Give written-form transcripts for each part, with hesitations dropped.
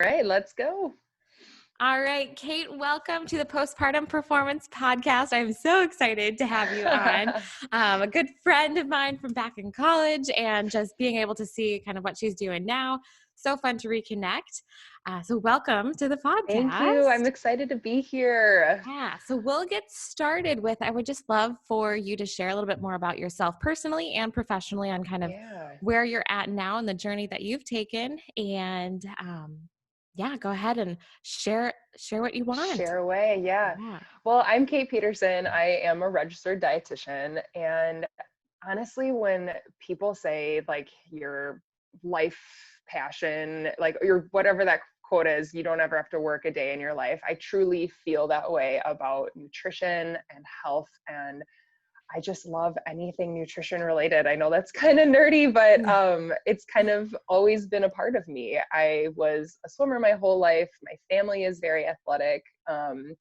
right, let's go. All right, Kate, welcome to the Postpartum Performance Podcast. I'm so excited to have you on. A good friend of mine from back in college, and just being able to see kind of what she's doing now. So fun to reconnect. So welcome to the Thank you. I'm podcast. excited to be here. Yeah, so we'll get started with, I would just love for you to share a little bit more about yourself personally and professionally on kind of Yeah. where you're at now and the journey that you've taken. And yeah, go ahead and share what you want. Share away. Yeah. Yeah. Well, I'm Kate Peterson. I am a registered dietitian. And honestly, when people say like your life passion, like your whatever that quote is, you don't ever have to work a day in your life. I truly feel that way about nutrition and health, and I just love anything nutrition related. I know that's kind of nerdy, but it's kind of always been a part of me. I was a swimmer my whole life. My family is very athletic. And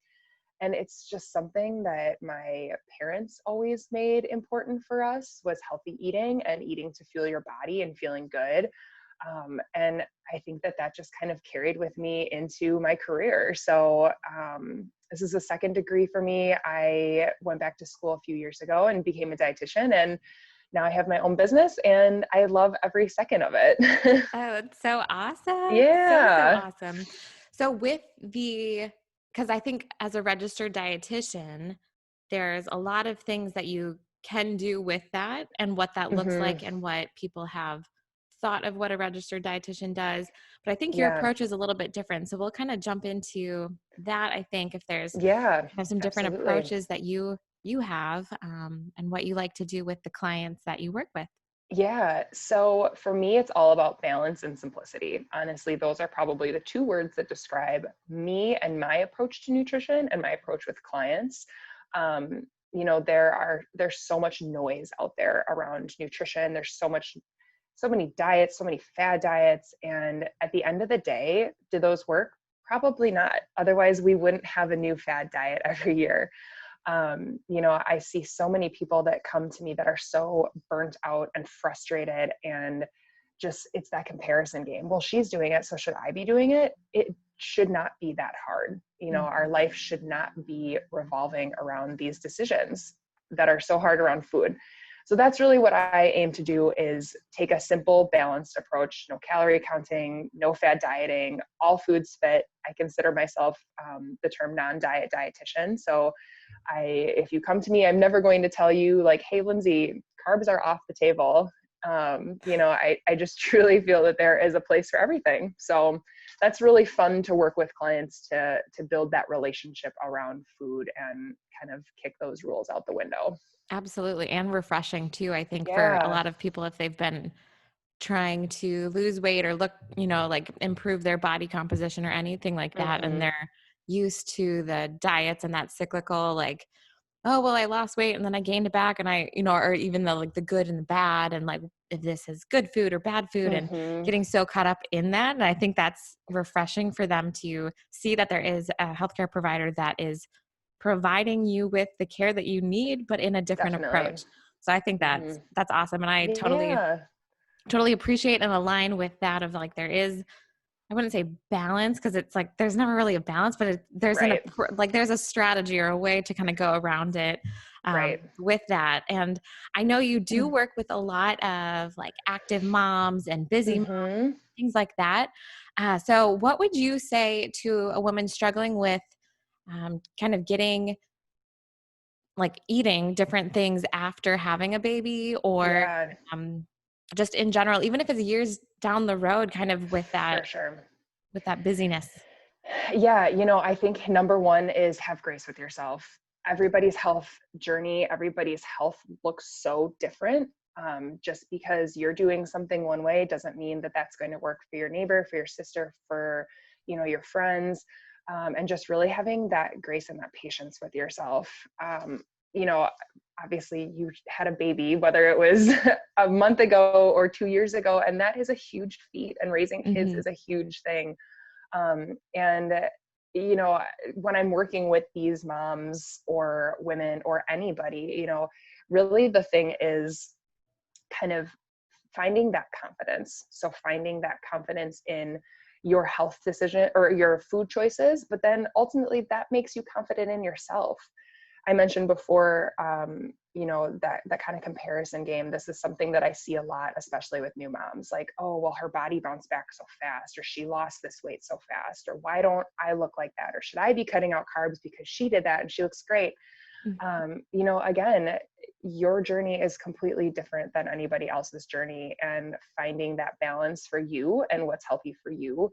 it's just something that my parents always made important for us, was healthy eating and eating to fuel your body and feeling good. And I think that just kind of carried with me into my career. So this is a second degree for me. I went back to school a few years ago and became a dietitian, and now I have my own business and I love every second of it. Oh, it's so awesome. So Yeah. awesome. So because I think as a registered dietitian, there's a lot of things that you can do with that and what that looks Hmm. like and what people have thought of what a registered dietitian does. But I think your Yeah. approach is a little bit different. So we'll kind of jump into that. I think if there's Yeah. kind of some different Absolutely. approaches that you have and what you like to do with the clients that you work with. Yeah. So for me, it's all about balance and simplicity. Honestly, those are probably the two words that describe me and my approach to nutrition and my approach with clients. There's so much noise out there around nutrition. There's so many diets, so many fad diets. And at the end of the day, do those work? Probably not. Otherwise, we wouldn't have a new fad diet every year. I see so many people that come to me that are so burnt out and frustrated, and just it's that comparison game. Well, she's doing it, so should I be doing it? It should not be that hard. Our life should not be revolving around these decisions that are so hard around food. So that's really what I aim to do, is take a simple, balanced approach. No calorie counting, no fad dieting, all foods fit. I consider myself the term non-diet dietitian. So if you come to me, I'm never going to tell you like, hey, Lindsey, carbs are off the table. I just truly feel that there is a place for everything. So that's really fun to work with clients to build that relationship around food and kind of kick those rules out the window. Absolutely. And refreshing too, I think, for a Yeah. lot of people if they've been trying to lose weight or look, like improve their body composition or anything like that. And Hmm. they're used to the diets and that cyclical, like, oh, well, I lost weight and then I gained it back. And or even the good and the bad, and like if this is good food or bad food, and Hmm. getting so caught up in that. And I think that's refreshing for them to see that there is a healthcare provider that is providing you with the care that you need, but in a different Definitely. approach. So I think Hmm. that's awesome. And I Yeah. totally appreciate and align with that of like, there is, I wouldn't say balance, because it's like, there's never really a balance, but Right. there's a strategy or a way to kind of go around it Right. with that. And I know you do work with a lot of like active moms and busy moms, Hmm. things like that. So what would you say to a woman struggling with kind of getting like eating different things after having a baby, or Yeah, um, just in general, even if it's years down the road, kind of for sure. with that busyness. Yeah, I think number one is have grace with yourself. Everybody's health journey, everybody's health looks so different. Just because you're doing something one way doesn't mean that that's going to work for your neighbor, for your sister, for your friends, and just really having that grace and that patience with yourself. You know, Obviously, you had a baby, whether it was a month ago or 2 years ago, and that is a huge feat. And raising kids Hmm. is a huge thing. And you know when I'm working with these moms or women or anybody, really the thing is kind of finding that confidence. So finding that confidence in your health decision or your food choices, but then ultimately that makes you confident in yourself. I mentioned before, that kind of comparison game. This is something that I see a lot, especially with new moms. Like, oh, well, her body bounced back so fast, or she lost this weight so fast, or why don't I look like that? Or should I be cutting out carbs because she did that and she looks great? Again, your journey is completely different than anybody else's journey, and finding that balance for you and what's healthy for you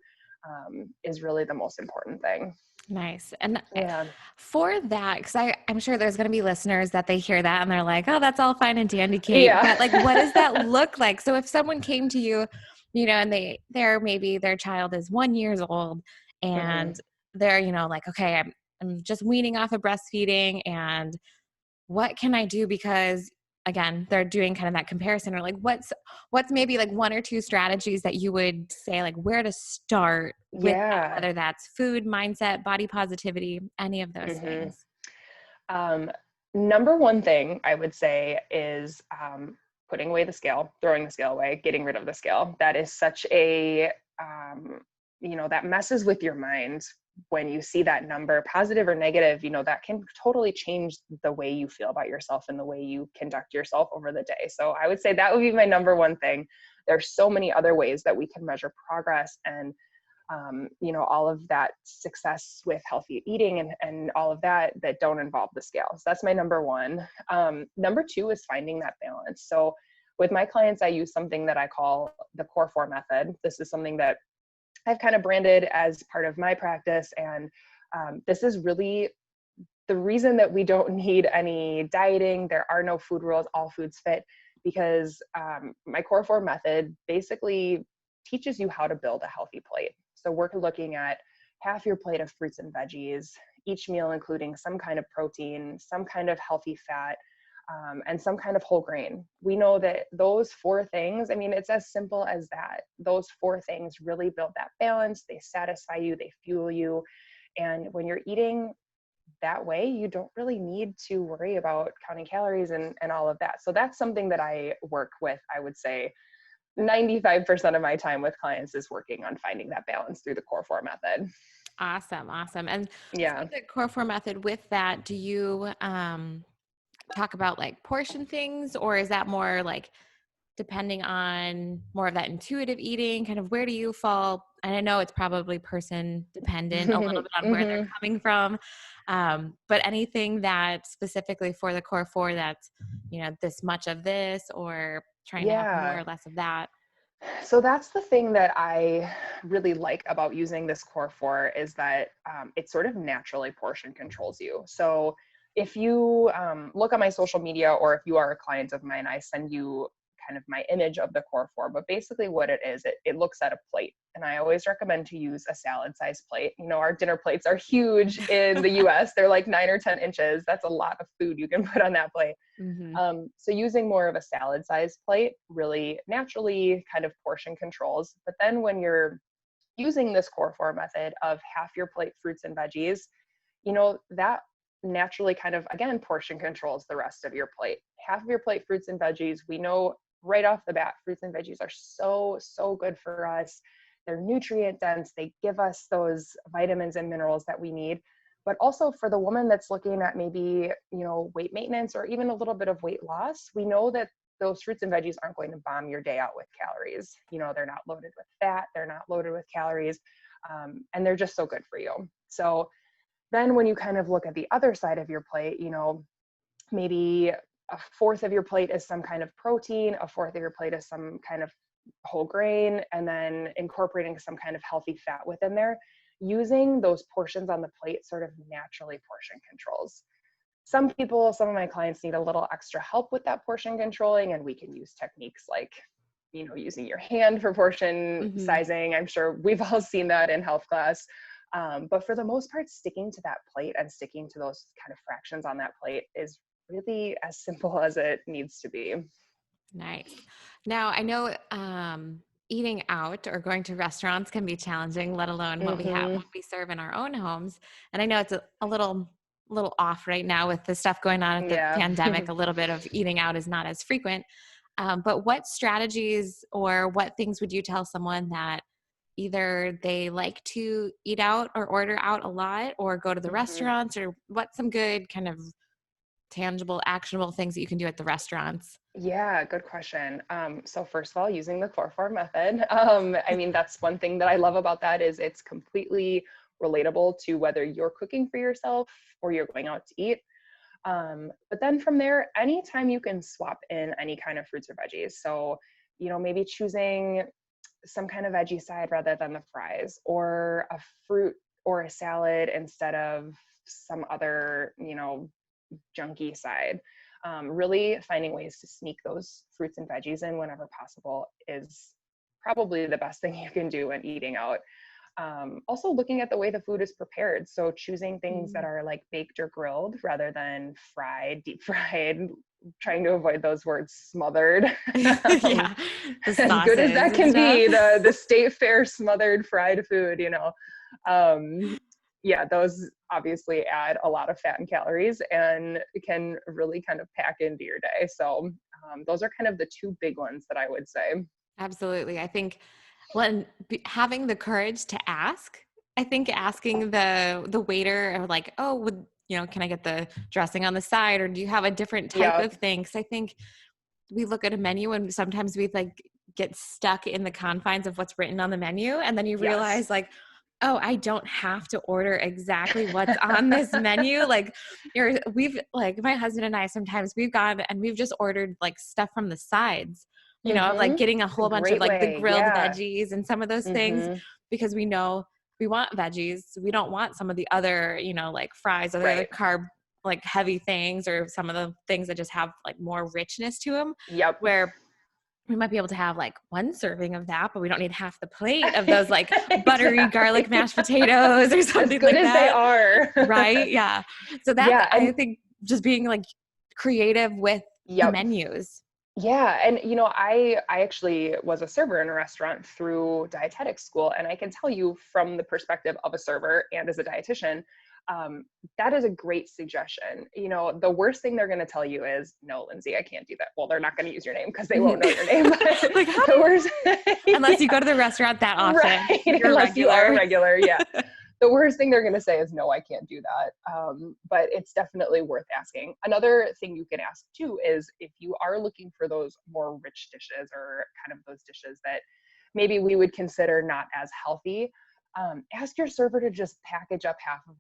is really the most important thing. Nice. And Yeah. for that, because I'm sure there's going to be listeners that they hear that and they're like, oh, that's all fine and dandy, Kate. Yeah. But like, what does that look like? So if someone came to you, and maybe their child is 1 year old and they're, like, okay, I'm just weaning off of breastfeeding, and what can I do? Because again, they're doing kind of that comparison, or like, what's maybe like 1 or 2 strategies that you would say, like, where to start with that, Yeah. whether that's food, mindset, body positivity, any of those things. Number one thing I would say is putting away the scale, throwing the scale away, getting rid of the scale. That is such a, that messes with your mind when you see that number, positive or negative. That can totally change the way you feel about yourself and the way you conduct yourself over the day. So I would say that would be my number one thing. There's so many other ways that we can measure progress and all of that success with healthy eating and all of that don't involve the scale. So that's my number one. Number two is finding that balance. So with my clients, I use something that I call the Core 4 method. This is something that I've kind of branded as part of my practice. And this is really the reason that we don't need any dieting. There are no food rules, all foods fit, because my Core 4 method basically teaches you how to build a healthy plate. So we're looking at half your plate of fruits and veggies, each meal including some kind of protein, some kind of healthy fat, and some kind of whole grain. We know that those 4 things, it's as simple as that. Those 4 things really build that balance. They satisfy you, they fuel you. And when you're eating that way, you don't really need to worry about counting calories and all of that. So that's something that I work with. I would say 95% of my time with clients is working on finding that balance through the Core 4 method. Awesome. And Yeah. the Core 4 method, with that, do you talk about like portion things, or is that more like depending on more of that intuitive eating? Kind of where do you fall? And I know it's probably person dependent a little bit on where they're coming from. But anything that specifically for the Core 4 that's, this much of this, or trying to have more or less of that? So that's the thing that I really like about using this Core 4 is that it sort of naturally portion controls you. So if you look on my social media, or if you are a client of mine, I send you kind of my image of the Core 4. But basically what it is, it looks at a plate. And I always recommend to use a salad-sized plate. Our dinner plates are huge in the US. They're like 9 or 10 inches. That's a lot of food you can put on that plate. So using more of a salad-sized plate really naturally kind of portion controls. But then when you're using this Core 4 method of half your plate fruits and veggies, that naturally kind of, again, portion controls the rest of your plate. Half of your plate fruits and veggies, we know right off the bat, fruits and veggies are so good for us. They're nutrient dense. They give us those vitamins and minerals that we need. But also for the woman that's looking at maybe, weight maintenance or even a little bit of weight loss, we know that those fruits and veggies aren't going to bomb your day out with calories. They're not loaded with fat. They're not loaded with calories. And they're just so good for you. So then when you kind of look at the other side of your plate, maybe a fourth of your plate is some kind of protein, a fourth of your plate is some kind of whole grain, and then incorporating some kind of healthy fat within there. Using those portions on the plate sort of naturally portion controls. Some of my clients need a little extra help with that portion controlling, and we can use techniques like, using your hand for portion sizing. I'm sure we've all seen that in health class. But for the most part, sticking to that plate and sticking to those kind of fractions on that plate is really as simple as it needs to be. Nice. Now, I know eating out or going to restaurants can be challenging, let alone what we serve in our own homes. And I know it's a little off right now with the stuff going on with the pandemic. A little bit of eating out is not as frequent. But what strategies or what things would you tell someone that either they like to eat out or order out a lot or go to the restaurants, or what's some good kind of tangible, actionable things that you can do at the restaurants? Yeah, good question. So first of all, using the core four method. I mean, that's one thing that I love about that is it's completely relatable to whether you're cooking for yourself or you're going out to eat. But then from there, anytime you can swap in any kind of fruits or veggies. So, maybe choosing some kind of veggie side rather than the fries, or a fruit or a salad instead of some other, junky side. Really finding ways to sneak those fruits and veggies in whenever possible is probably the best thing you can do when eating out. Also looking at the way the food is prepared. So choosing things that are like baked or grilled rather than fried, deep fried, trying to avoid those words smothered. Yeah, As good as that can be, the state fair smothered fried food, yeah, those obviously add a lot of fat and calories and can really kind of pack into your day. So those are kind of the two big ones that I would say. Absolutely. I think having the courage to ask, I think asking the waiter or like, oh, can I get the dressing on the side, or do you have a different type Yeah. of thing? Because I think we look at a menu and sometimes we like get stuck in the confines of what's written on the menu. And then you Yes. realize like, oh, I don't have to order exactly what's on this menu. Like my husband and I, sometimes we've gone and we've just ordered like stuff from the sides, of like getting a It's a whole bunch of great like the way. grilled Yeah. veggies and some of those things, hmm because we know we want veggies. We don't want some of the other, like fries or the other Right. carb, like heavy things, or some of the things that just have like more richness to them, Yep. where we might be able to have like one serving of that, but we don't need half the plate of those like buttery garlic Exactly. mashed potatoes or As something good like as they that. are. Right. Yeah. So that's, Yeah. I And think, just being like creative with the yep. menus. Yeah. And, I actually was a server in a restaurant through dietetics school. And I can tell you from the perspective of a server and as a dietitian, that is a great suggestion. The worst thing they're going to tell you is, no, Lindsay, I can't do that. Well, they're not going to use your name because they won't know your name. But Like, how do the you, worst, unless you yeah, go to the restaurant that often, right. you're a Unless you are a regular. regular. Yeah. The worst thing they're going to say is, no, I can't do that. But it's definitely worth asking. Another thing you can ask too is if you are looking for those more rich dishes, or kind of those dishes that maybe we would consider not as healthy, ask your server to just package up half of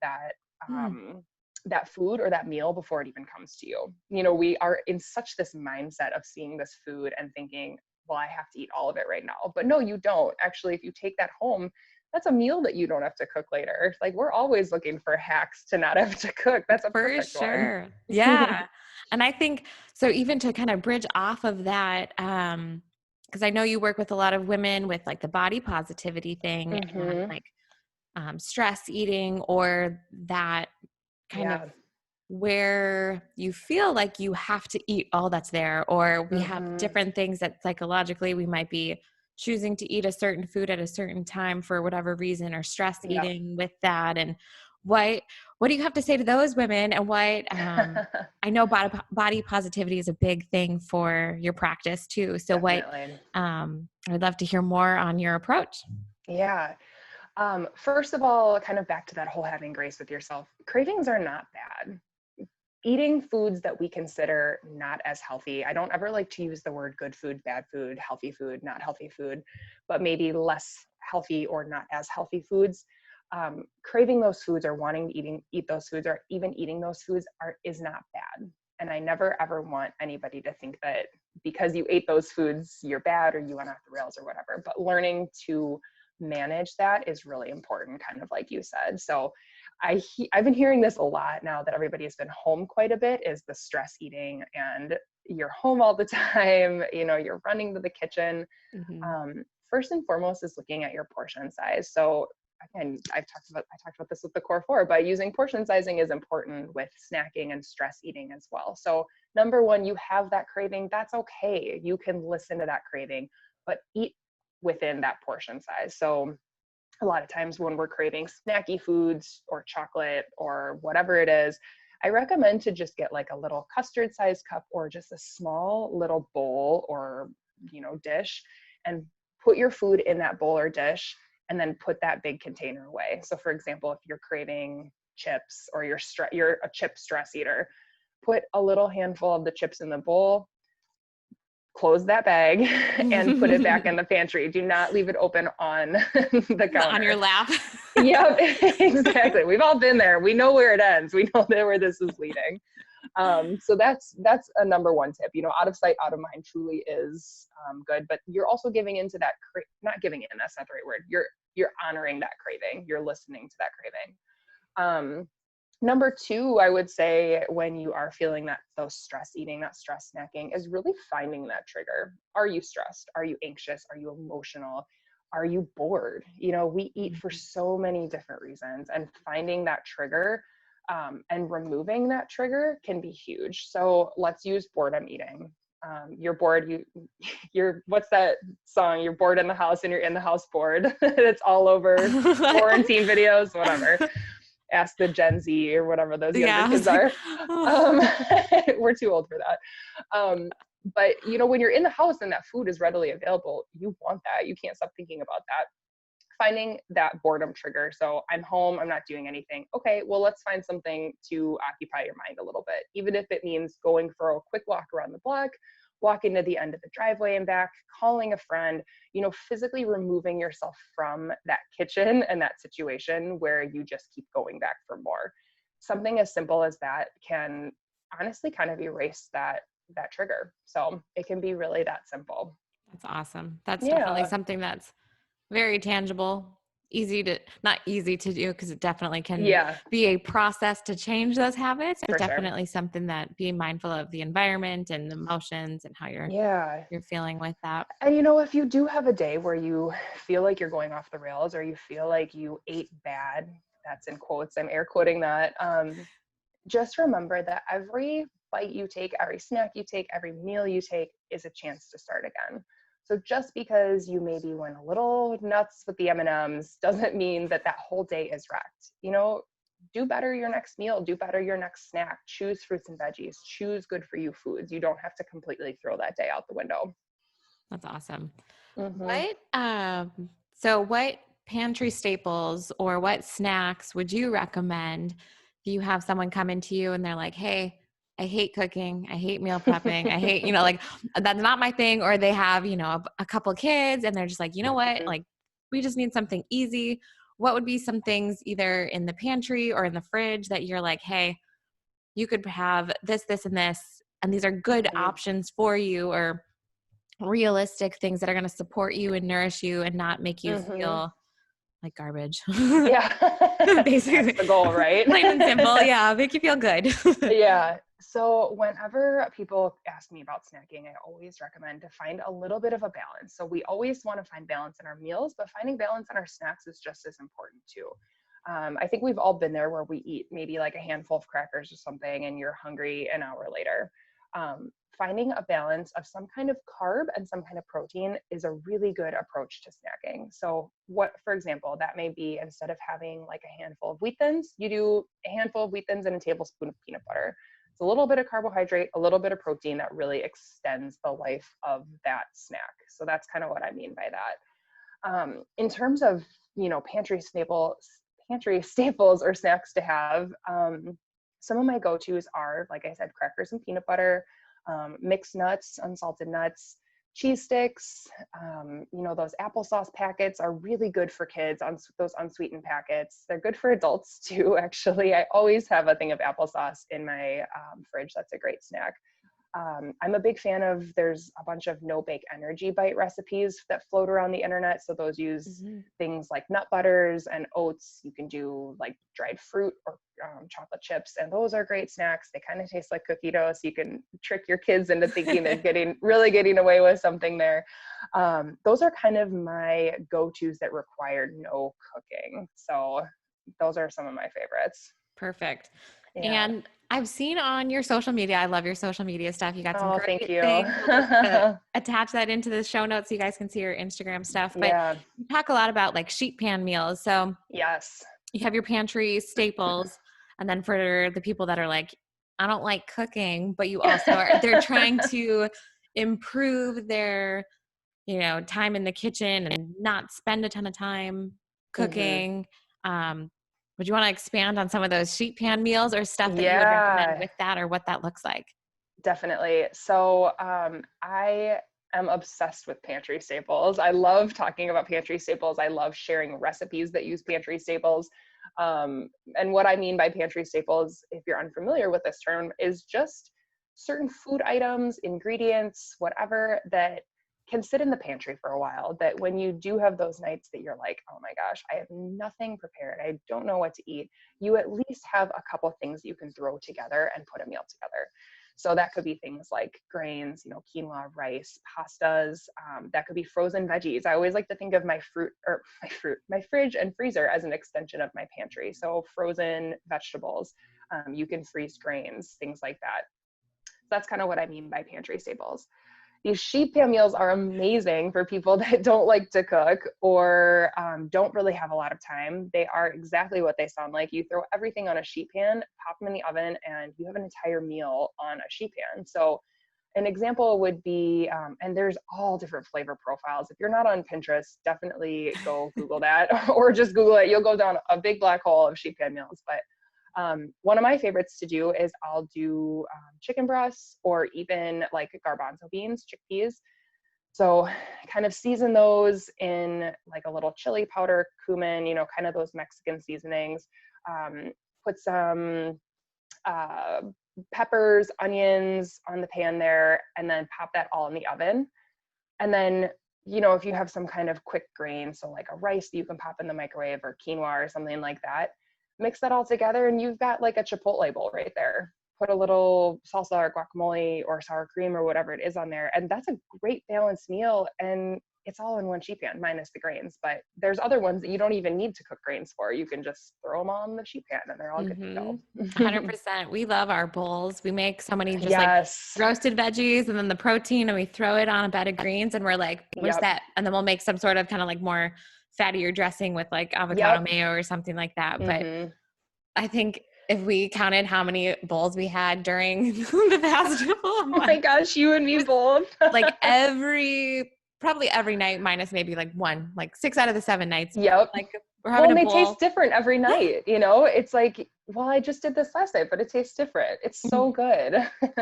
that food or that meal before it even comes to you. We are in such this mindset of seeing this food and thinking, well, I have to eat all of it right now. But no, you don't. Actually, if you take that home, that's a meal that you don't have to cook later. Like, we're always looking for hacks to not have to cook. That's a For perfect one. sure. Yeah. And I think so, even to kind of bridge off of that, because I know you work with a lot of women with like the body positivity thing and hmm like stress eating, or that kind of Yeah. where you feel like you have to eat all that's there, or we have hmm different things that psychologically we might be choosing to eat a certain food at a certain time for whatever reason, or stress Yep. eating with that. And what what do you have to say to those women? And what I know body positivity is a big thing for your practice too. So what Definitely. I'd love to hear more on your approach. Yeah. First of all, kind of back to that whole having grace with yourself. Cravings are not bad. Eating foods that we consider not as healthy. I don't ever like to use the word good food, bad food, healthy food, not healthy food, but maybe less healthy or not as healthy foods. Craving those foods, or wanting to eat those foods, or even eating those foods is not bad. And I never ever want anybody to think that because you ate those foods, you're bad or you went off the rails or whatever. But learning to manage that is really important, kind of like you said. So I've been hearing this a lot now that everybody has been home quite a bit, is the stress eating, and you're home all the time, you're running to the kitchen. Mhm. First and foremost is looking at your portion size. So again, I talked about this with the core four, but using portion sizing is important with snacking and stress eating as well. So number one, you have that craving, that's okay. You can listen to that craving, but eat within that portion size. So a lot of times when we're craving snacky foods or chocolate or whatever it is, I recommend to just get like a little custard sized cup, or just a small little bowl or, dish, and put your food in that bowl or dish and then put that big container away. So for example, if you're craving chips or you're a chip stress eater, put a little handful of the chips in the bowl, close that bag and put it back in the pantry. Do not leave it open on the counter. On your lap. Yep, exactly. We've all been there. We know where it ends. We know where this is leading. So that's a number one tip. Out of sight, out of mind truly is good, but you're also giving into that, not giving in, that's not the right word. You're honoring that craving. You're listening to that craving. Number two, I would say when you are feeling those stress eating, that stress snacking, is really finding that trigger. Are you stressed? Are you anxious? Are you emotional? Are you bored? We eat for so many different reasons, and finding that trigger and removing that trigger can be huge. So let's use boredom eating. You're bored. You're what's that song? You're bored in the house and you're in the house bored. It's all over quarantine videos, whatever. Ask the Gen Z or whatever those younger kids are. We're too old for that. But when you're in the house and that food is readily available, you want that. You can't stop thinking about that. Finding that boredom trigger. So I'm home, I'm not doing anything. Okay, well, let's find something to occupy your mind a little bit. Even if it means going for a quick walk around the block, walking to the end of the driveway and back, calling a friend, physically removing yourself from that kitchen and that situation where you just keep going back for more. Something as simple as that can honestly kind of erase that trigger. So it can be really that simple. That's awesome. That's definitely something that's very tangible, not easy to do, because it definitely can be a process to change those habits, but definitely something that being mindful of the environment and the emotions and how you're feeling with that. And if you do have a day where you feel like you're going off the rails, or you feel like you ate bad, that's in quotes, I'm air quoting that, just remember that every bite you take, every snack you take, every meal you take is a chance to start again. So just because you maybe went a little nuts with the M&Ms doesn't mean that whole day is wrecked. Do better your next meal, do better your next snack, choose fruits and veggies, choose good for you foods. You don't have to completely throw that day out the window. That's awesome. Mm-hmm. What pantry staples or what snacks would you recommend if you have someone come into you and they're like, hey, I hate cooking, I hate meal prepping, I hate, like that's not my thing, or they have, a couple kids and they're just like, what, like we just need something easy. What would be some things either in the pantry or in the fridge that you're like, hey, you could have this, and this, and these are good options for you, or realistic things that are going to support you and nourish you and not make you feel like garbage. Yeah. Basically. That's the goal, right? Plain and simple. Yeah. Make you feel good. Yeah. So whenever people ask me about snacking, I always recommend to find a little bit of a balance. So we always want to find balance in our meals, but finding balance in our snacks is just as important too. I think we've all been there where we eat maybe like a handful of crackers or something and you're hungry an hour later. Finding a balance of some kind of carb and some kind of protein is a really good approach to snacking. So for example, that may be, instead of having like a handful of wheat thins, you do a handful of wheat thins and a tablespoon of peanut butter. It's a little bit of carbohydrate, a little bit of protein that really extends the life of that snack. So that's kind of what I mean by that. In terms of, pantry staples or snacks to have, some of my go-tos are, like I said, crackers and peanut butter, mixed nuts, unsalted nuts, cheese sticks. Those applesauce packets are really good for kids, those unsweetened packets. They're good for adults too, actually. I always have a thing of applesauce in my fridge. That's a great snack. I'm a big fan of, there's a bunch of no-bake energy bite recipes that float around the internet. So those use things like nut butters and oats. You can do like dried fruit or chocolate chips, and those are great snacks. They kind of taste like cookie dough, so you can trick your kids into thinking they're getting away with something there. Those are kind of my go-tos that require no cooking. So those are some of my favorites. Perfect. Yeah. And I've seen on your social media, I love your social media stuff. You got some great thank you. things. We'll attach that into the show notes so you guys can see your Instagram stuff. But you talk a lot about like sheet pan meals. So yes, you have your pantry staples. And then for the people that are like, I don't like cooking, but you also they're trying to improve their time in the kitchen and not spend a ton of time cooking. Would you want to expand on some of those sheet pan meals or stuff that you would recommend Yeah, with that, or what that looks like? definitely. So I am obsessed with pantry staples. I love talking about pantry staples. I love sharing recipes that use pantry staples. And what I mean by pantry staples, if you're unfamiliar with this term, is just certain food items, ingredients, whatever that can sit in the pantry for a while, that when you do have those nights that you're like, oh my gosh, I have nothing prepared, I don't know what to eat, you at least have a couple things you can throw together and put a meal together. So that could be things like grains, quinoa, rice, pastas. That could be frozen veggies. I always like to think of my fridge and freezer as an extension of my pantry. So frozen vegetables, you can freeze grains, things like that. So that's kind of what I mean by pantry staples. These sheet pan meals are amazing for people that don't like to cook or don't really have a lot of time. They are exactly what they sound like. You throw everything on a sheet pan, pop them in the oven, and you have an entire meal on a sheet pan. So an example would be, and there's all different flavor profiles. If you're not on Pinterest, definitely go Google that or just Google it. You'll go down a big black hole of sheet pan meals. But one of my favorites to do is I'll do chicken breasts or even like garbanzo beans, chickpeas. So kind of season those in like a little chili powder, cumin, kind of those Mexican seasonings. Put some peppers, onions on the pan there, and then pop that all in the oven. And then, if you have some kind of quick grain, so like a rice that you can pop in the microwave or quinoa or something like that, mix that all together and you've got like a Chipotle bowl right there. Put a little salsa or guacamole or sour cream or whatever it is on there. And that's a great balanced meal. And it's all in one sheet pan minus the grains. But there's other ones that you don't even need to cook grains for. You can just throw them on the sheet pan and they're all good to go. 100%. We love our bowls. We make so many just like Yes. roasted veggies and then the protein, and we throw it on a bed of greens, and we're Yep. set. And then we'll make some sort of kind of like more fattier dressing with like avocado Yep. mayo or something like that. But Mm-hmm. I think if we counted how many bowls we had during the past couple of Oh my months, gosh, you and me both. like probably every night minus maybe like one, like 6 out of the 7 nights, Yep. like we're Well, having and a they bowl. taste different every night, It's like, well, I just did this last night, but it tastes different. It's so good.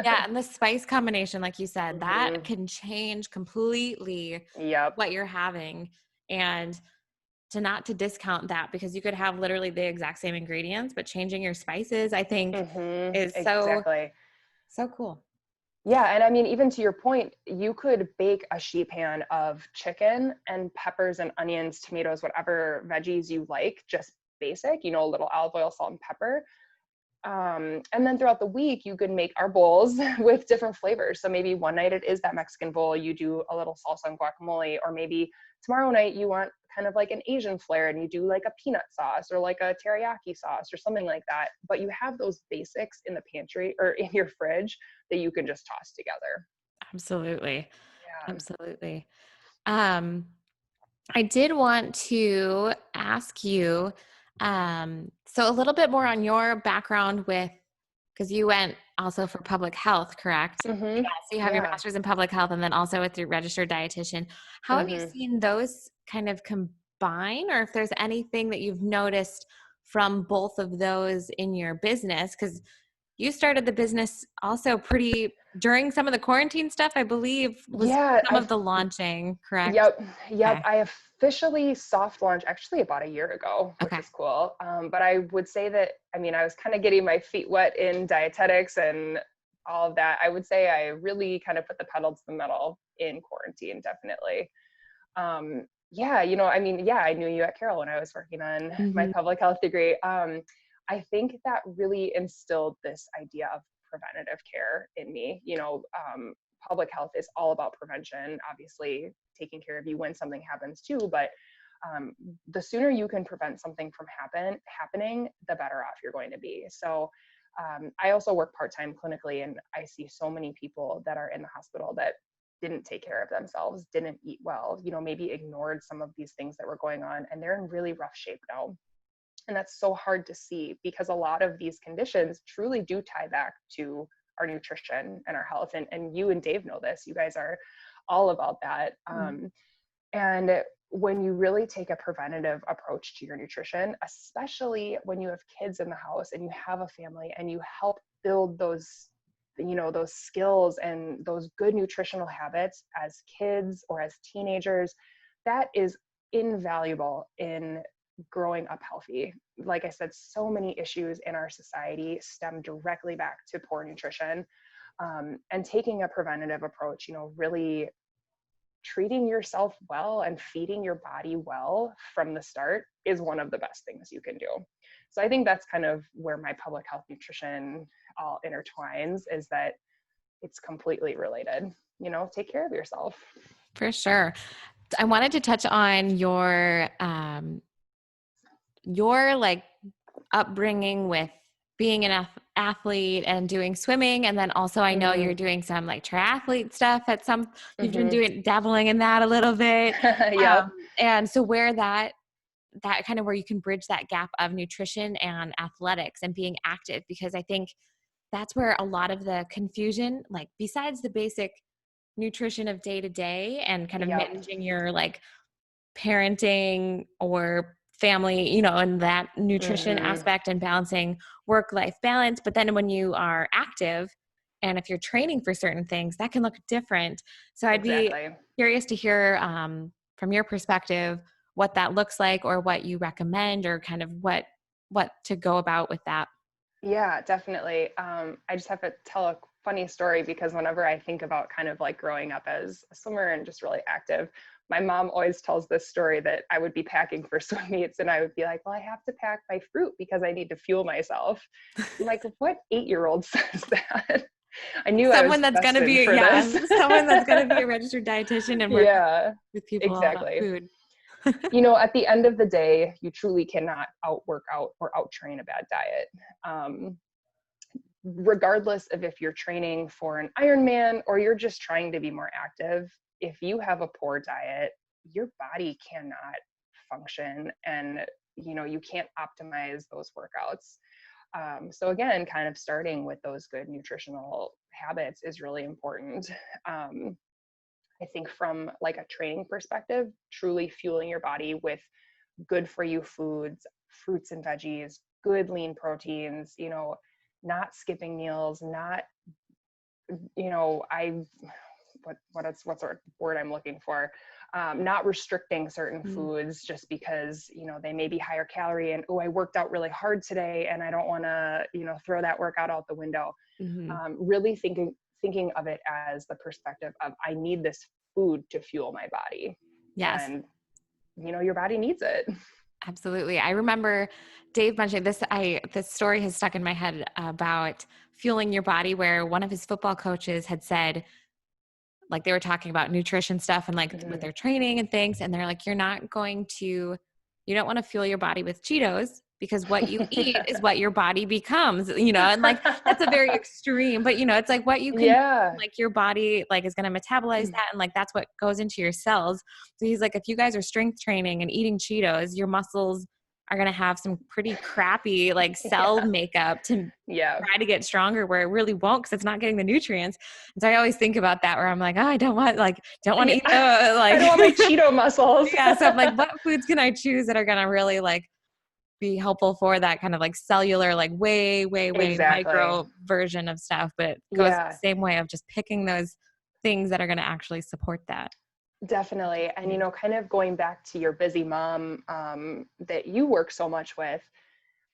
Yeah, and the spice combination, like you said, that Hmm. can change completely Yep. what you're having. And to discount that, because you could have literally the exact same ingredients, but changing your spices, I think, Hmm. is so, Exactly. so cool. Yeah. And I mean, even to your point, you could bake a sheet pan of chicken and peppers and onions, tomatoes, whatever veggies you like, just basic, a little olive oil, salt, and pepper. And then throughout the week, you can make our bowls with different flavors. So maybe one night it is that Mexican bowl, you do a little salsa and guacamole, or maybe tomorrow night you want kind of like an Asian flair and you do like a peanut sauce or like a teriyaki sauce or something like that. But you have those basics in the pantry or in your fridge that you can just toss together. Absolutely. Yeah. Absolutely. Um, I did want to ask you, so a little bit more on your background because you went also for public health, correct? Yeah. Hmm. So you have your Yeah. master's in public health and then also with your registered dietitian. How have you Hmm. seen those kind of combine, or if there's anything that you've noticed from both of those in your business? Because you started the business also during some of the quarantine stuff, I believe, was Yeah. some of the launching, correct? Yep. Yep. Okay. I officially soft launched actually about a year ago, which Okay. is cool. But I would say that, I mean, I was kind of getting my feet wet in dietetics and all of that. I would say I really kind of put the pedal to the metal in quarantine, definitely. Yeah, I mean, yeah, I knew you at Carroll when I was working on my Mm-hmm. public health degree. I think that really instilled this idea of preventative care in me. Public health is all about prevention, obviously taking care of you when something happens too, but the sooner you can prevent something from happening, the better off you're going to be. So I also work part-time clinically, and I see so many people that are in the hospital that didn't take care of themselves, didn't eat well, maybe ignored some of these things that were going on, and they're in really rough shape now. And that's so hard to see because a lot of these conditions truly do tie back to our nutrition and our health. And you and Dave know this. You guys are all about that. And when you really take a preventative approach to your nutrition, especially when you have kids in the house and you have a family and you help build those, those skills and those good nutritional habits as kids or as teenagers, that is invaluable in growing up healthy. Like I said, so many issues in our society stem directly back to poor nutrition. And taking a preventative approach, really treating yourself well and feeding your body well from the start is one of the best things you can do. So I think that's kind of where my public health nutrition all intertwines, is that it's completely related. Take care of yourself. For sure. I wanted to touch on your like upbringing with being an athlete and doing swimming. And then also I know you're doing some like triathlete stuff you've been dabbling in that a little bit. Yep. And so where that kind of where you can bridge that gap of nutrition and athletics and being active, because I think that's where a lot of the confusion, like besides the basic nutrition of day to day and kind of managing your like parenting or family, and that nutrition aspect and balancing work-life balance. But then when you are active and if you're training for certain things, that can look different. So I'd be curious to hear from your perspective what that looks like, or what you recommend, or kind of what to go about with that. Yeah, definitely. I just have to tell a funny story, because whenever I think about kind of like growing up as a swimmer and just really active, my mom always tells this story that I would be packing for swim meets and I would be like, well, I have to pack my fruit because I need to fuel myself. I'm like, what 8-year-old says that? I knew someone I was that's going to be, someone that's going to be a registered dietitian and work with people about food. At the end of the day, you truly cannot outwork out or out-train a bad diet. Regardless of if you're training for an Ironman or you're just trying to be more active, if you have a poor diet, your body cannot function, and you can't optimize those workouts. So again, kind of starting with those good nutritional habits is really important. I think from like a training perspective, truly fueling your body with good for you foods, fruits and veggies, good lean proteins, not skipping meals, not, what's the word I'm looking for? Not restricting certain foods just because, they may be higher calorie and, I worked out really hard today and I don't want to, throw that workout out the window. Really thinking of it as the perspective of, I need this food to fuel my body. Yes. And, your body needs it. Absolutely. I remember Dave mentioning this. This story has stuck in my head about fueling your body, where one of his football coaches had said, like, they were talking about nutrition stuff and like with their training and things. And they're like, you don't want to fuel your body with Cheetos, because what you eat is what your body becomes, and like, that's a very extreme, but it's like what you can, like your body like is going to metabolize that. And like, that's what goes into your cells. So he's like, if you guys are strength training and eating Cheetos, your muscles are going to have some pretty crappy like cell makeup to try to get stronger, where it really won't, because it's not getting the nutrients. And so I always think about that, where I'm like, I don't want to eat I don't want my Cheeto muscles. So I'm like, what foods can I choose that are going to really like be helpful for that kind of like cellular, like way micro version of stuff, but it goes the same way of just picking those things that are going to actually support that. Definitely. And, kind of going back to your busy mom that you work so much with,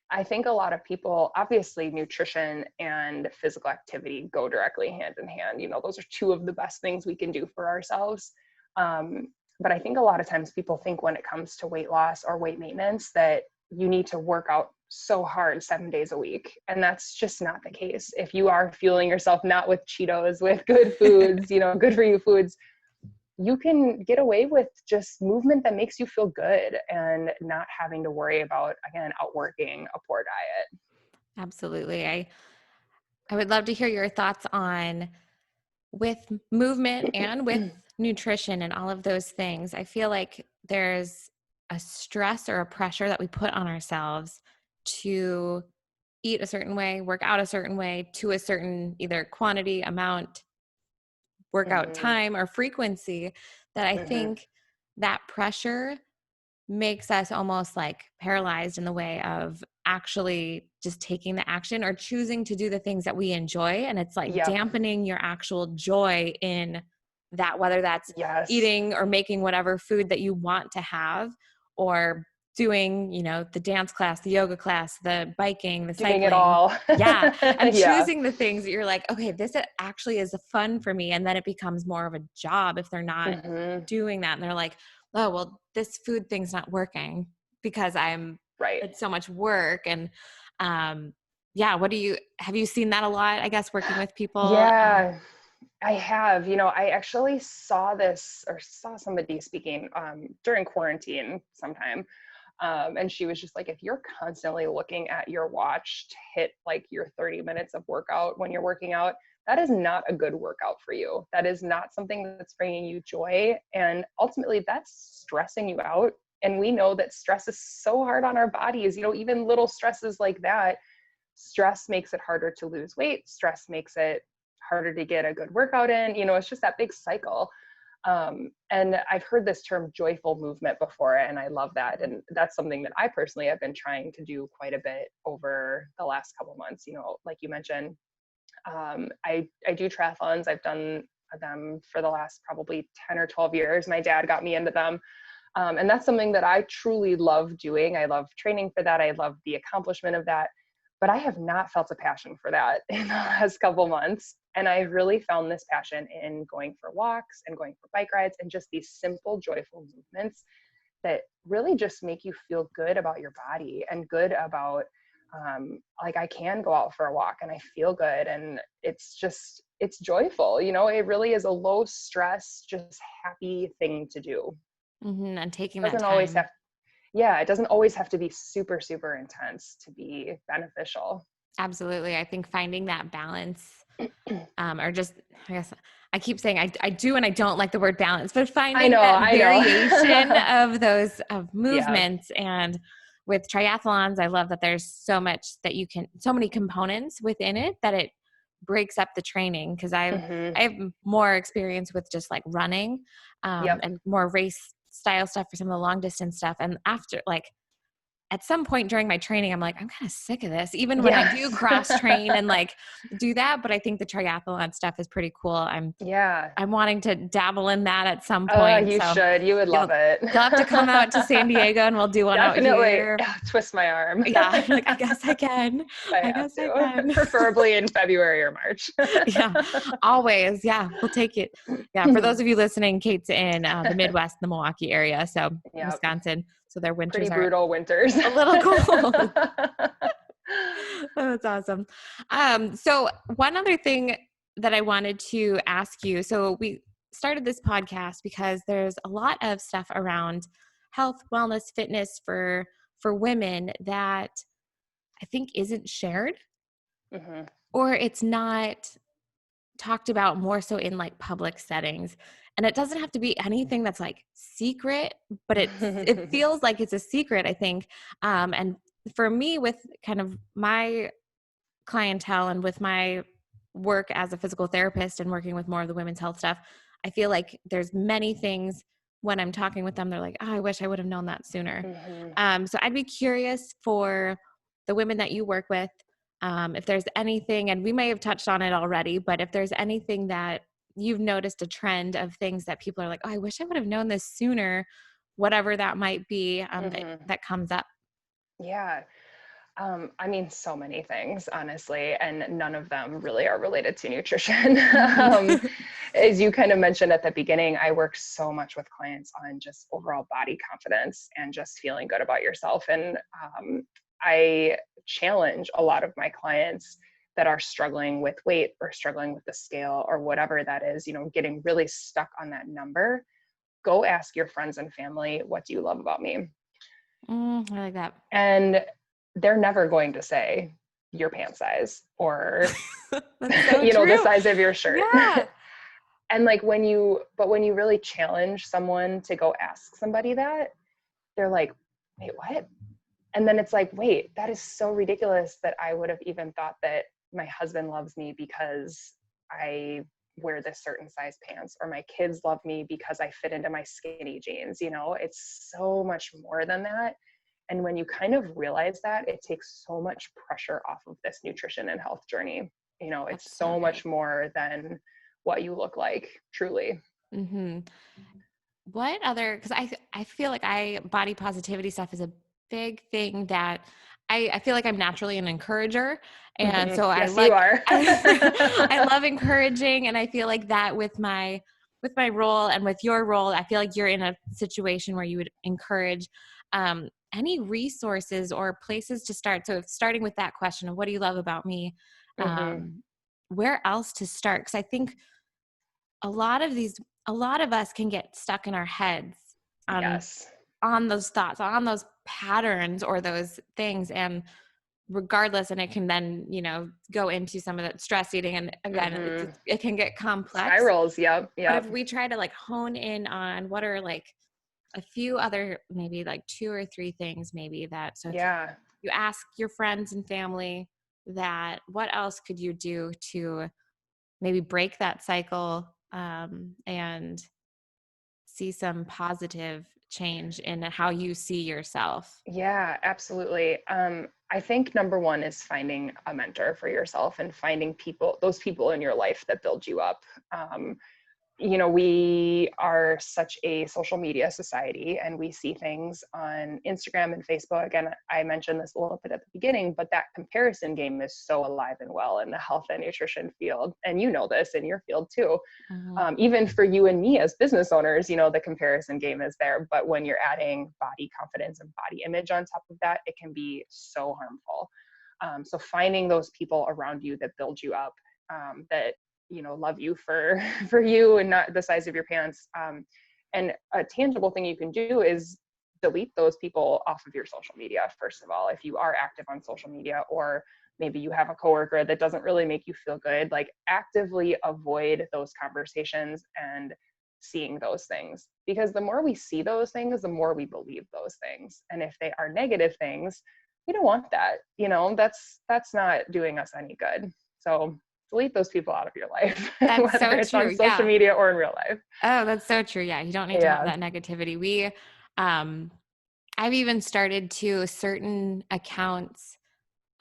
I think a lot of people, obviously nutrition and physical activity go directly hand in hand. Those are two of the best things we can do for ourselves. But I think a lot of times people think when it comes to weight loss or weight maintenance that you need to work out so hard 7 days a week. And that's just not the case. If you are fueling yourself not with Cheetos, with good foods, good for you foods, you can get away with just movement that makes you feel good and not having to worry about, again, outworking a poor diet. Absolutely. I would love to hear your thoughts on with movement and with nutrition and all of those things. I feel like there's a stress or a pressure that we put on ourselves to eat a certain way, work out a certain way, to a certain either quantity, amount, workout time or frequency, that I think that pressure makes us almost like paralyzed in the way of actually just taking the action or choosing to do the things that we enjoy. And it's like Yep. dampening your actual joy in that, whether that's Yes. eating or making whatever food that you want to have, or doing, the dance class, the yoga class, the biking, the Doing it cycling. all. Yeah. And Yeah. choosing the things that you're like, okay, this actually is fun for me. And then it becomes more of a job if they're not doing that. And they're like, oh, well, this food thing's not working because Right. it's so much work. And, have you seen that a lot, I guess, working with people? Yeah, I have. I actually saw somebody speaking during quarantine sometime. And she was just like, if you're constantly looking at your watch to hit like your 30 minutes of workout when you're working out, that is not a good workout for you. That is not something that's bringing you joy. And ultimately, that's stressing you out. And we know that stress is so hard on our bodies. Even little stresses like that, stress makes it harder to lose weight. Stress makes it harder to get a good workout in. It's just that big cycle. And I've heard this term joyful movement before, and I love that. And that's something that I personally have been trying to do quite a bit over the last couple of months. Like you mentioned, I do triathlons. I've done them for the last probably 10 or 12 years. My dad got me into them. And that's something that I truly love doing. I love training for that. I love the accomplishment of that. But I have not felt a passion for that in the last couple months. And I really found this passion in going for walks and going for bike rides and just these simple, joyful movements that really just make you feel good about your body and good about, like, I can go out for a walk and I feel good. And it's joyful. It really is a low stress, just happy thing to do. And taking It that doesn't time. it doesn't always have to be super, super intense to be beneficial. Absolutely. I think finding that balance, or just, I guess I keep saying I do and I don't like the word balance, but finding that I variation know. of those Yeah. movements. And with triathlons, I love that there's so many components within it that it breaks up the training. Cause I have more experience with just like running, Yep. and more race style stuff for some of the long distance stuff. And after, like, at some point during my training, I'm like, I'm kind of sick of this, even when I do Yes. cross train and like do that. But I think the triathlon stuff is pretty cool. I'm Yeah. wanting to dabble in that at some point. You So should. You would love it. you'll have to come out to San Diego and we'll do one out Definitely. here. Twist my arm. Yeah. Like, I guess I can. I I have guess I to. can. Preferably in February or March. Yeah. Always. Yeah. We'll take it. Yeah. For those of you listening, Kate's in the Midwest, the Milwaukee area. So Yep. Wisconsin. So their Pretty winters are brutal winters. a little cold. Oh, that's awesome. So one other thing that I wanted to ask you, so we started this podcast because there's a lot of stuff around health, wellness, fitness for women that I think isn't shared, or it's not talked about more so in like public settings. And it doesn't have to be anything that's like secret, but it feels like it's a secret, I think. And for me, with kind of my clientele and with my work as a physical therapist and working with more of the women's health stuff, I feel like there's many things when I'm talking with them, they're like, oh, I wish I would have known that sooner. So I'd be curious for the women that you work with, if there's anything, and we may have touched on it already, but if there's anything that you've noticed a trend of things that people are like, oh, I wish I would have known this sooner, whatever that might be, that comes up. Yeah. I mean, so many things, honestly, and none of them really are related to nutrition. As you kind of mentioned at the beginning, I work so much with clients on just overall body confidence and just feeling good about yourself. And I challenge a lot of my clients that are struggling with weight or struggling with the scale or whatever that is, getting really stuck on that number. Go ask your friends and family, what do you love about me? I like that. And they're never going to say your pant size or, so the size of your shirt. Yeah. And like when you really challenge someone to go ask somebody that, they're like, wait, what? And then it's like, wait, that is so ridiculous that I would have even thought that my husband loves me because I wear this certain size pants, or my kids love me because I fit into my skinny jeans. You know, it's so much more than that. And when you kind of realize that, it takes so much pressure off of this nutrition and health journey. You know, it's That's so so good. much more than what you look like, truly. Mm-hmm. What other, because I feel like body positivity stuff is a big thing that I feel like I'm naturally an encourager. And so I Yes, you like, are. I love encouraging. And I feel like that with my role and with your role, I feel like you're in a situation where you would encourage any resources or places to start. So starting with that question of what do you love about me? Mm-hmm. Where else to start? Because I think a lot of us can get stuck in our heads on Yes. those thoughts, on those patterns or those things. And regardless, and it can then, go into some of that stress eating. And again, Mm-hmm. it can get complex. Spirals. Yep. But if Yep. we try to like hone in on what are like a few other, maybe like 2 or 3 things, maybe that, so if Yeah. you ask your friends and family that, what else could you do to maybe break that cycle, and see some positive change in how you see yourself? Yeah, absolutely. I think number one is finding a mentor for yourself and finding those people in your life that build you up. You know, we are such a social media society, and we see things on Instagram and Facebook. And I mentioned this a little bit at the beginning, but that comparison game is so alive and well in the health and nutrition field. And you know this in your field too. Mhm. Even for you and me as business owners, you know, the comparison game is there. But when you're adding body confidence and body image on top of that, it can be so harmful. So finding those people around you that build you up, that, you know, love you for you and not the size of your pants. And a tangible thing you can do is delete those people off of your social media, first of all, if you are active on social media, or maybe you have a coworker that doesn't really make you feel good. Like, actively avoid those conversations and seeing those things, because the more we see those things, the more we believe those things. And if they are negative things, we don't want that. You know, that's not doing us any good. So delete those people out of your life, That's whether so it's on true. social Yeah. media or in real life. Oh, that's so true. Yeah. You don't need to have Yeah. that negativity. Um, I've even started to certain accounts,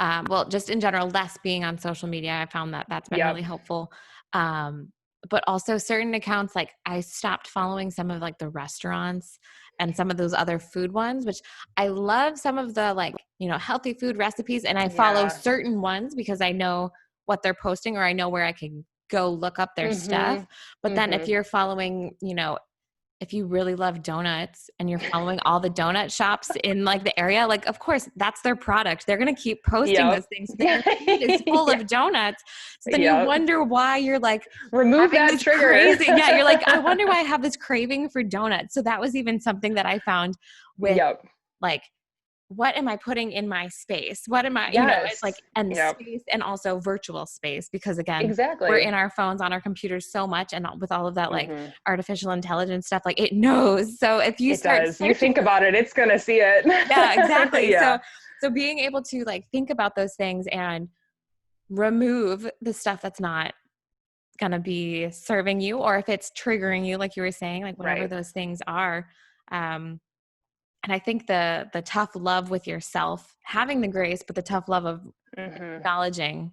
well, just in general, less being on social media. I found that that's been really Yep. helpful. But also certain accounts, like I stopped following some of like the restaurants and some of those other food ones, which I love some of the like, healthy food recipes. And I follow Yeah. certain ones because I know what they're posting, or I know where I can go look up their stuff. Mhm. But then if Mhm. you're following, if you really love donuts and you're following all the donut shops in like the area, like, of course that's their product. They're going to keep posting those Yep. things. So then your feed is full Yeah. of donuts. So then you Yep. wonder why you're like Remove having that this trigger. crazy, yeah, you're like, I wonder why I have this craving for donuts. So that was even something that I found with Yep. like, what am I putting in my space? What am I, it's like, Yes. and Yep. space, and also virtual space, because again, we're Exactly. in our phones, on our computers so much. And with all of that, like Mhm. artificial intelligence stuff, like it knows. So if you It start does. You searching think for, about it, it's gonna see it. yeah, exactly. Yeah. So being able to like think about those things and remove the stuff that's not going to be serving you, or if it's triggering you, like you were saying, like whatever Right. those things are. And I think the tough love with yourself, having the grace, but the tough love of Mhm. acknowledging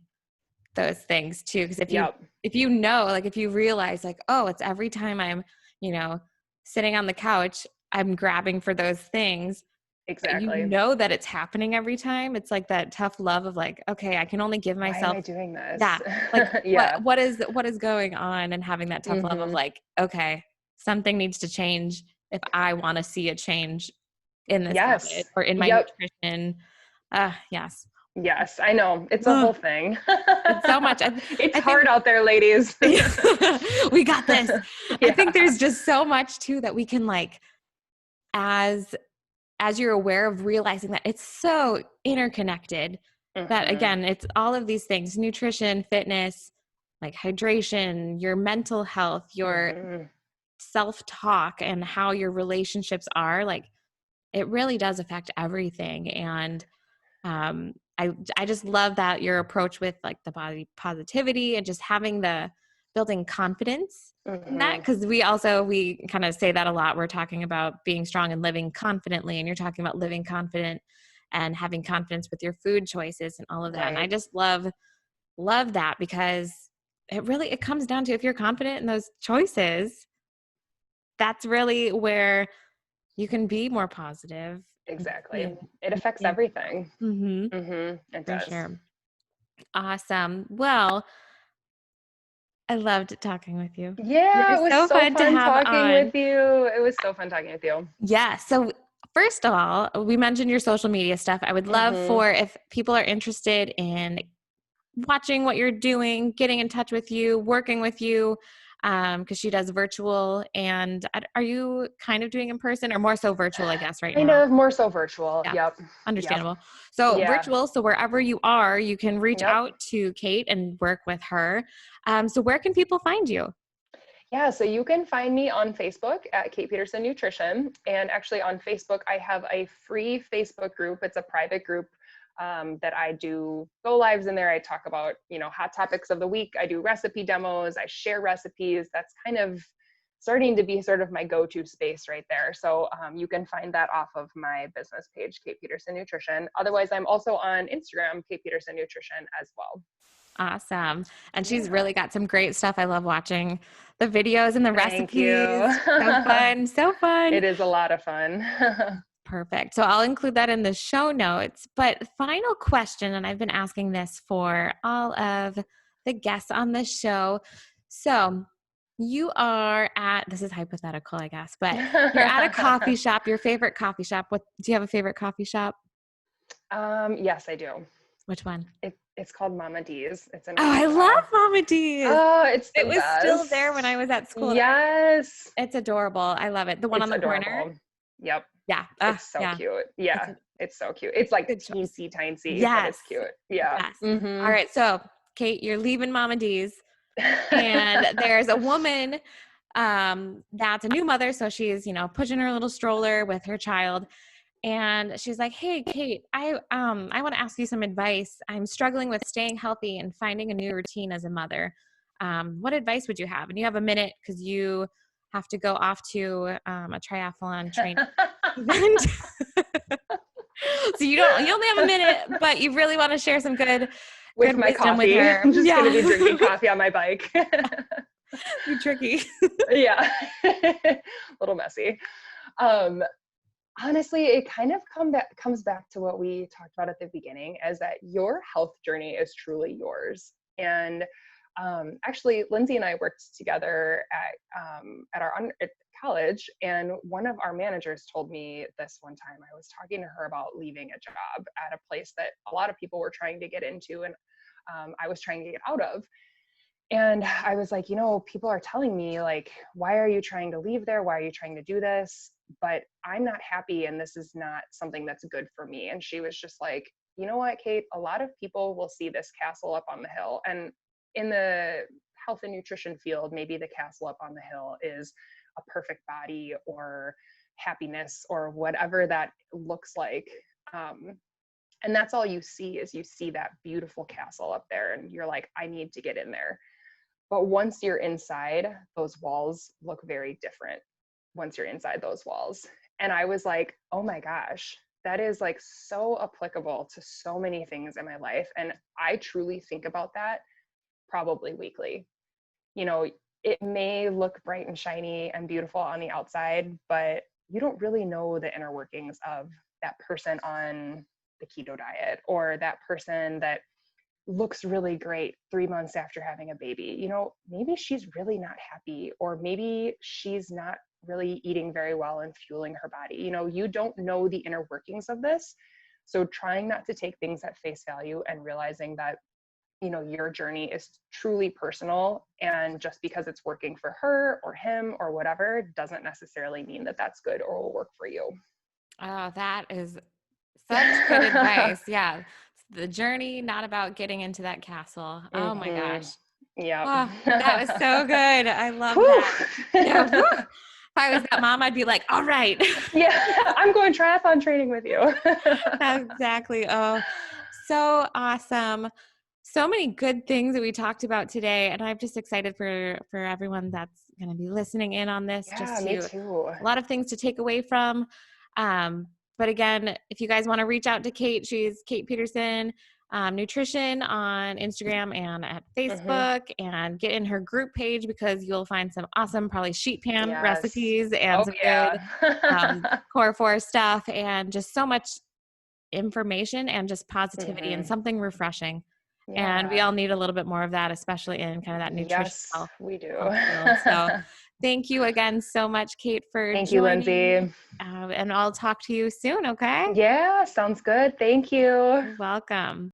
those things too. Because Yep. if you know, like if you realize like, oh, it's every time I'm, you know, sitting on the couch, I'm grabbing for those things, but you Exactly. know that it's happening every time. It's like that tough love of like, okay, I can only give Why am myself I doing this? that. Like Yeah. what is going on, and having that tough love of Mhm. like, okay, something needs to change if I want to see a change in this habit Yes. or in my Yep. nutrition. Yes. Yes, I know. It's a Ugh, whole thing. it's so much. It's I hard think out there, ladies. we got this. I think Yeah. there's just so much too that we can like, as you're aware of, realizing that it's so interconnected, that Mhm. again, it's all of these things: nutrition, fitness, like hydration, your mental health, your Mhm. self-talk, and how your relationships are. Like, it really does affect everything. And I just love that your approach with like the body positivity and just having the building confidence in that. Cause we kind of say that a lot. We're talking about being strong and living confidently, and you're talking about living confident and having confidence with your food choices and all of that. Right. And I just love that, because it comes down to, if you're confident in those choices, that's really where you can be more positive. Exactly. It affects everything. It For does. sure. Awesome. Well, I loved talking with you. Yeah, You're it was so so fun to fun have talking on. with you. It was so fun talking with you. Yeah. So first of all, we mentioned your social media stuff. I would love for, if people are interested in watching what you're doing, getting in touch with you, working with you, because she does virtual. And are you kind of doing in person, or more so virtual, I guess, right Kind now? of more so virtual. Yeah. Yep. Understandable. So Yeah. virtual. So wherever you are, you can reach out to Kate and work with her. So where can people find you? Yeah, so you can find me on Facebook at Kate Peterson Nutrition. And actually on Facebook, I have a free Facebook group. It's a private group that I do go lives in there. I talk about, hot topics of the week. I do recipe demos. I share recipes. That's kind of starting to be sort of my go-to space right there. So you can find that off of my business page, Kate Peterson Nutrition. Otherwise, I'm also on Instagram, Kate Peterson Nutrition as well. Awesome. And she's really got some great stuff. I love watching the videos and the Thank recipes. you. So fun. So fun. It is a lot of fun. Perfect. So I'll include that in the show notes. But final question, and I've been asking this for all of the guests on the show. So you are at, this is hypothetical, I guess, but you're at a coffee shop, your favorite coffee shop. Do you have a favorite coffee shop? Yes, I do. Which one? It's called Mama D's. It's in I Wichita. love Mama D's. Oh, it was still there when I was at school. Yes. It's adorable. I love it. The one on the corner. Yep. Yeah. It's so cute. Yeah. It's so cute. It's like teensy tiny, but it's cute. Yeah. Yes. All right. So Kate, you're leaving Mama D's, and there's a woman that's a new mother. So she's, pushing her little stroller with her child. And she's like, "Hey, Kate, I want to ask you some advice. I'm struggling with staying healthy and finding a new routine as a mother. What advice would you have?" And you have a minute, because you have to go off to a triathlon training event. So you only have a minute, but you really want to share some good my coffee. With her. I'm just going to be drinking coffee on my bike. Be tricky. Yeah. A little messy. Honestly, it kind of comes back to what we talked about at the beginning, is that your health journey is truly yours. And actually, Lindsey and I worked together at college, and one of our managers told me this one time. I was talking to her about leaving a job at a place that a lot of people were trying to get into, and I was trying to get out of. And I was like, people are telling me, like, why are you trying to leave there? Why are you trying to do this? But I'm not happy, and this is not something that's good for me. And she was just like, you know what, Kate, a lot of people will see this castle up on the hill. And in the health and nutrition field, maybe the castle up on the hill is a perfect body or happiness or whatever that looks like. And that's all you see, is you see that beautiful castle up there, and you're like, I need to get in there. But once you're inside, those walls look very different once you're inside those walls. And I was like, oh my gosh, that is like so applicable to so many things in my life. And I truly think about that probably weekly. It may look bright and shiny and beautiful on the outside, but you don't really know the inner workings of that person on the keto diet, or that person that looks really great 3 months after having a baby. Maybe she's really not happy, or maybe she's not really eating very well and fueling her body. You don't know the inner workings of this. So trying not to take things at face value, and realizing that, your journey is truly personal, and just because it's working for her or him or whatever doesn't necessarily mean that that's good or will work for you. Oh, that is such good advice. Yeah. The journey, not about getting into that castle. Oh my gosh. Yeah. Oh, that was so good. I love that. Yeah, if I was that mom, I'd be like, all right. Yeah, I'm going triathlon training with you. Exactly. Oh, so awesome. So many good things that we talked about today, and I'm just excited for everyone that's going to be listening in on this. Yeah, Just me to too. a lot of things to take away from. But again, if you guys want to reach out to Kate, she's Kate Peterson Nutrition on Instagram and at Hmm. Facebook, and get in her group page because you'll find some awesome, probably sheet pan Yes. recipes and Oh some good yeah. core four stuff, and just so much information and just positivity and Hmm. something refreshing. And we Yeah. all need a little bit more of that, especially in kind of that Yes, nutritional we do. health field. So thank you again so much, Kate, for Thank you, joining. Lindsay. And I'll talk to you soon, okay? Yeah, sounds good. Thank you. You're welcome.